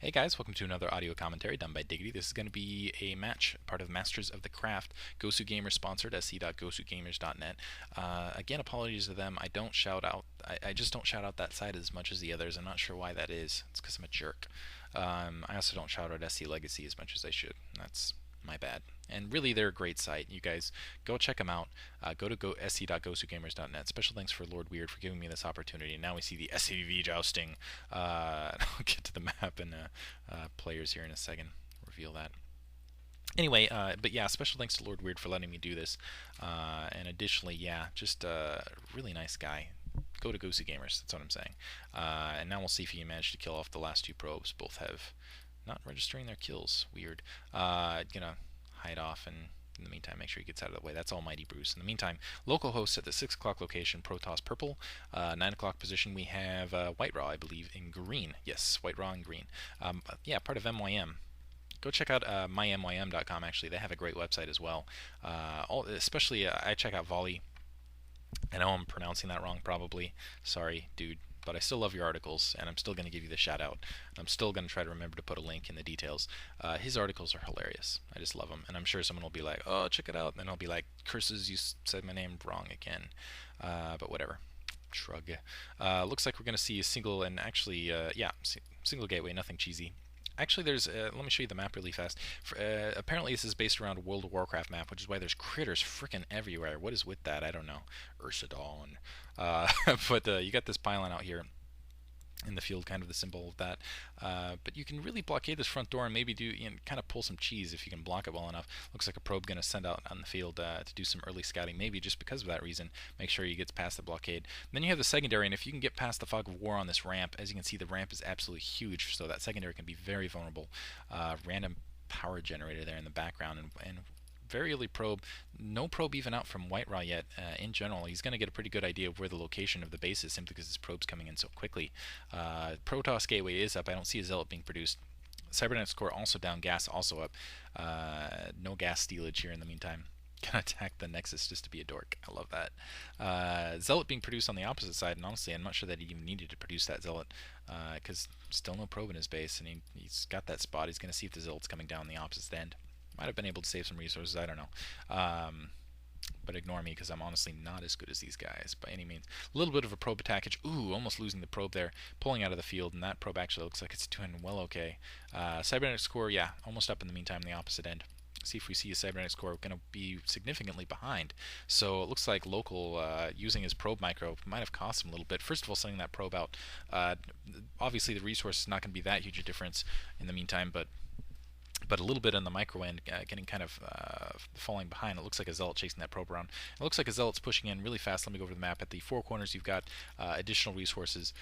Hey guys, welcome to another audio commentary done by Diggity. This is going to be a match, part of Masters of the Craft, Gosugamers sponsored, sc.gosugamers.net. Again, apologies to them. I don't shout out. I just don't shout out that side as much as the others. I'm not sure why that is. It's because I'm a jerk. I also don't shout out SC Legacy as much as I should. That's my bad. And really, they're a great site. You guys go check them out. Go to sc.gosugamers.net. Special thanks for Lord Weird for giving me this opportunity. And now we see the SCV jousting. I'll get to the map and players here in a second. Reveal that. Anyway, but yeah, special thanks to Lord Weird for letting me do this. And additionally, yeah, just a really nice guy. Go to Gosugamers, that's what I'm saying. And now we'll see if he managed to kill off the last two probes. Both have not registering their kills. Weird. Gonna hide off, and in the meantime, make sure he gets out of the way. That's Almighty Bruce. In the meantime, Localhost at the 6 o'clock location, Protoss purple. 9 o'clock position, we have WhiteRa, I believe, in green. Yes, WhiteRa in green. Yeah, part of MYM. Go check out mymym.com, actually. They have a great website as well. Especially, I check out Volley. I know I'm pronouncing that wrong, probably. Sorry, dude. But I still love your articles, and I'm still going to give you the shout out. I'm still going to try to remember to put a link in the details. His articles are hilarious. I just love them, and I'm sure someone will be like, "Oh, check it out," and then I'll be like, "Curses, you said my name wrong again." But whatever. Shrug. Looks like we're going to see a single, and actually, yeah, single gateway, nothing cheesy. Actually, there's. Let me show you the map really fast. Apparently, this is based around a World of Warcraft map, which is why there's critters freaking everywhere. What is with that? I don't know. Ursadon. But you got this pylon out here in the field, kind of the symbol of that. But you can really blockade this front door and maybe do kind of pull some cheese if you can block it well enough. Looks like a probe going to send out on the field to do some early scouting, maybe just because of that reason. Make sure he gets past the blockade. Then you have the secondary, and if you can get past the fog of war on this ramp, as you can see, the ramp is absolutely huge, so that secondary can be very vulnerable. Random power generator there in the background, and very early probe. No probe even out from WhiteRa yet. In general, he's going to get a pretty good idea of where the location of the base is simply because his probe's coming in so quickly. Protoss gateway is up. I don't see a zealot being produced. Cybernetics core also down. Gas also up. No gas stealage here in the meantime. Gonna attack the Nexus just to be a dork. I love that. Zealot being produced on the opposite side, and honestly, I'm not sure that he even needed to produce that Zealot, because still no probe in his base, and he's got that spot. He's going to see if the Zealot's coming down the opposite end. Might have been able to save some resources, I don't know. But ignore me because I'm honestly not as good as these guys by any means. A little bit of a probe attackage. Ooh, almost losing the probe there. Pulling out of the field, and that probe actually looks like it's doing well okay. Cybernetics core, yeah, almost up in the meantime, the opposite end. See if we see a cybernetics core going to be significantly behind. So it looks like local using his probe micro might have cost him a little bit. First of all, sending that probe out. Obviously, the resource is not going to be that huge a difference in the meantime, but a little bit on the micro end, getting kind of falling behind. It looks like a Zealot chasing that probe around. It looks like a Zealot's pushing in really fast. Let me go over the map. At the four corners, you've got additional resources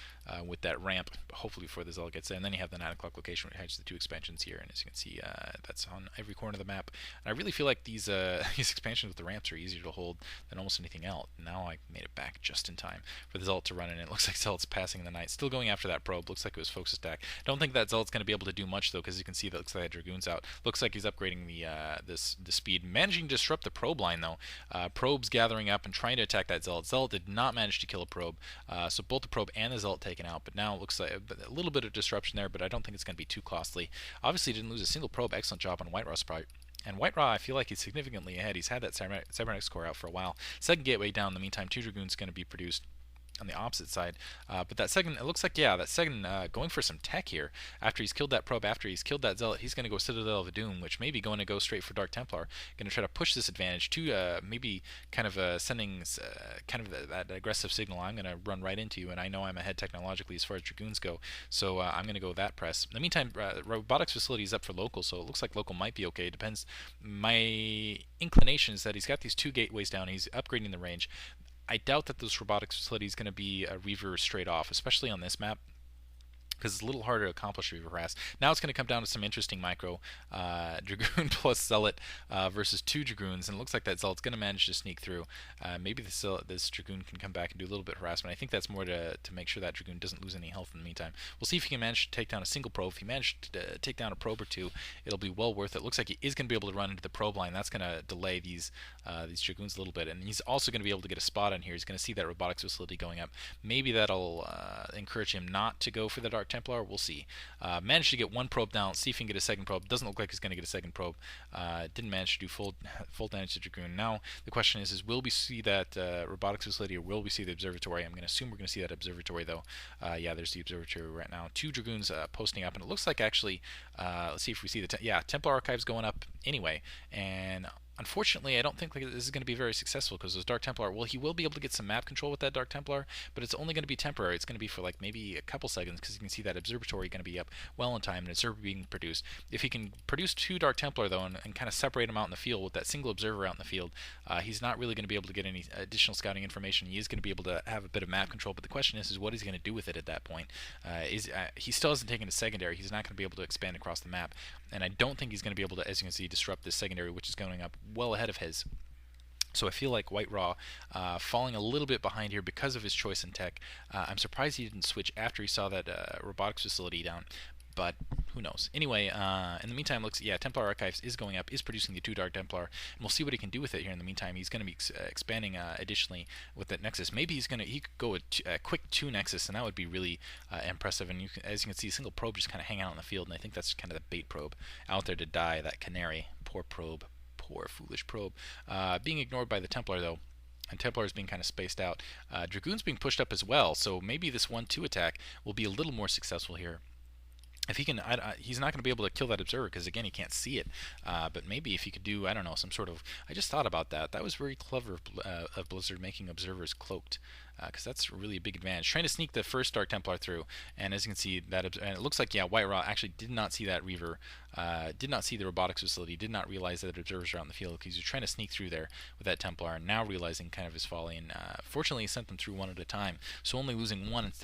with that ramp, hopefully before the Zealot gets there. And then you have the 9 o'clock location where it has the two expansions here. And as you can see, that's on every corner of the map. And I really feel like these these expansions with the ramps are easier to hold than almost anything else. Now I made it back just in time for the Zealot to run in. It looks like Zealot's passing in the night. Still going after that probe. Looks like it was focus attack. Don't think that Zealot's going to be able to do much, though, because you can see that looks like that Dragoon's out. Looks like he's upgrading the speed. Managing to disrupt the probe line, though. Probe's gathering up and trying to attack that Zealot. Zealot did not manage to kill a probe, so both the probe and the Zealot taken out, but now it looks like a little bit of disruption there, but I don't think it's going to be too costly. Obviously, didn't lose a single probe. Excellent job on WhiteRa's part. And WhiteRa, I feel like he's significantly ahead. He's had that Cybernetics core out for a while. Second gateway down. In the meantime, 2 Dragoons going to be produced on the opposite side, but that second, it looks like, yeah, that second going for some tech here. After he's killed that probe, after he's killed that Zealot, he's going to go Citadel of Doom, which may be going to go straight for Dark Templar. Going to try to push this advantage to maybe kind of sending kind of that aggressive signal. I'm going to run right into you, and I know I'm ahead technologically as far as Dragoons go, so I'm going to go that press. In the meantime, robotics facility is up for local, so it looks like local might be okay. Depends. My inclination is that he's got these 2 gateways down. He's upgrading the range. I doubt that this robotics facility is going to be a Reaver straight off, especially on this map, because it's a little harder to accomplish Reaver harass. Now it's going to come down to some interesting micro. Dragoon plus Zealot versus 2 Dragoons, and it looks like that Zealot's going to manage to sneak through. Maybe this Dragoon can come back and do a little bit of harassment. I think that's more to make sure that Dragoon doesn't lose any health in the meantime. We'll see if he can manage to take down a single probe. If he manages to take down a probe or 2, it'll be well worth it. Looks like he is going to be able to run into the probe line. That's going to delay these Dragoons a little bit, and he's also going to be able to get a spot on here. He's going to see that robotics facility going up. Maybe that'll encourage him not to go for the Dark Templar. We'll see. Managed to get one probe down. See if he can get a second probe. Doesn't look like he's going to get a second probe. Didn't manage to do full damage to Dragoon. Now the question is will we see that robotics facility or will we see the observatory? I'm going to assume we're going to see that observatory though. Yeah, there's the observatory right now. 2 Dragoons posting up, and it looks like actually, let's see if we see the Templar Archives going up anyway, and unfortunately, I don't think this is going to be very successful because those Dark Templar, well, he will be able to get some map control with that Dark Templar, but it's only going to be temporary. It's going to be for like maybe a couple seconds because you can see that observatory going to be up well in time and an observer being produced. If he can produce 2 Dark Templar though and kind of separate them out in the field with that single observer out in the field, he's not really going to be able to get any additional scouting information. He is going to be able to have a bit of map control, but the question is what is he going to do with it at that point? He still hasn't taken a secondary. He's not going to be able to expand across the map, and I don't think he's going to be able to, as you can see, disrupt this secondary, which is going up well ahead of his. So I feel like WhiteRa falling a little bit behind here because of his choice in tech. I'm surprised he didn't switch after he saw that robotics facility down, but who knows. Anyway, in the meantime, Templar Archives is going up, is producing the 2 Dark Templar, and we'll see what he can do with it here in the meantime. He's going to be expanding additionally with that Nexus. Maybe he could go a quick 2 Nexus, and that would be really impressive. And as you can see, a single probe just kind of hang out in the field, and I think that's kind of the bait probe out there to die, that Canary. Poor probe. Poor foolish probe. Being ignored by the Templar though, and Templar is being kind of spaced out. Dragoon's being pushed up as well, so maybe this 1-2 attack will be a little more successful here. If he can, he's not going to be able to kill that observer because again he can't see it. But maybe if he could do, I don't know, some sort of. I just thought about that. That was very clever of Blizzard making observers cloaked, because that's really a big advantage. Trying to sneak the first Dark Templar through, and as you can see, and it looks like WhiteRa actually did not see that Reaver, did not see the robotics facility, did not realize that observers are out in the field because he's trying to sneak through there with that Templar, and now realizing kind of his folly, and fortunately he sent them through one at a time, so only losing one instead